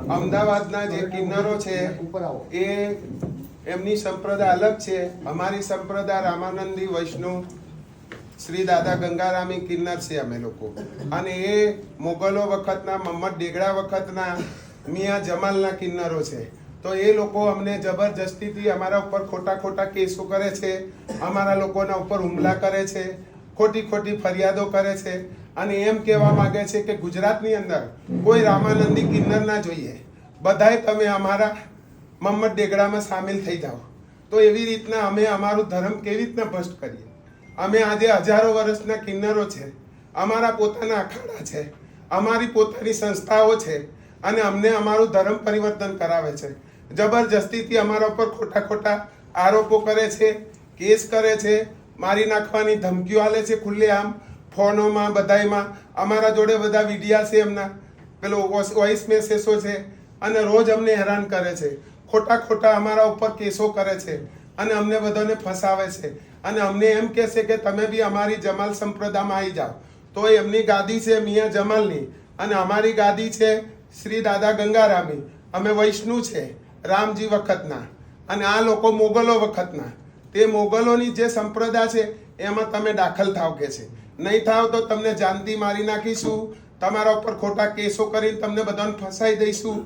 અમદાવાદના જે કિન્નરો છે એ એમની સંપ્રદાય અલગ છે. અમારી સંપ્રદાય રામાનંદી વૈષ્ણવ શ્રી દાદા ગંગારામી કિન્નર છે અમે લોકો. અને એ મોગલો વખતના મહમ્મદ ડેગડા વખતના મિયા જમાલના કિન્નરો છે. તો એ લોકો અમને જબરજસ્તીથી અમારા ઉપર ખોટા ખોટા કેસો કરે છે, અમારા લોકોના ઉપર હુમલા કરે છે, ખોટી ખોટી ફરિયાદો કરે છે અને એમ કહેવા માંગે છે કે ગુજરાતની અંદર કોઈ રામાનંદી કિન્નર ના જોઈએ, બધાએ તમે અમારા મહમ્મદ ડેગડામાં સામેલ થઈ જાઓ. તો એવી રીતના અમે અમારું ધર્મ કેવી રીતના ભ્રષ્ટ કરીએ? અમે આજે હજારો વર્ષના કિન્નરો છે, અમારા પોતાના અખાડા છે, અમારી પોતાની સંસ્થાઓ છે અને અમને અમારું ધર્મ પરિવર્તન કરાવે છે. જબરજસ્તીથી અમારા ઉપર ખોટા ખોટા આરોપો કરે છે, કેસ કરે છે, મારી નાખવાની ધમકીઓ આલે છે ખુલ્લેઆમ ફોનોમાં બધાયમાં. અમારા જોડે બધા વિડિયા છે, એમના પેલો વોઇસ મેસેજો છે અને રોજ અમને હેરાન કરે છે. ખોટા ખોટા અમારા ઉપર કેસો કરે છે અને અમને બધાને ફસાવે છે અને અમને એમ કહે છે કે તમે બી અમારી જમાલ સંપ્રદાયમાં આવી જાઓ. તો એમની ગાદી છે મિયા જમાલની અને અમારી ગાદી છે શ્રી દાદા ગંગારામી. અમે વૈષ્ણુ છે રામજી વખતના અને આ લોકો મોગલો વખતના. તે મોગલોની જે સંપ્રદાય છે એમાં તમે દાખલ થાવ કે છે. નહીં થાવ તો તમને જાનથી મારી નાખીશું, તમારા ઉપર ખોટા કેસો કરીને તમને બધાને ફસાઈ દઈશું.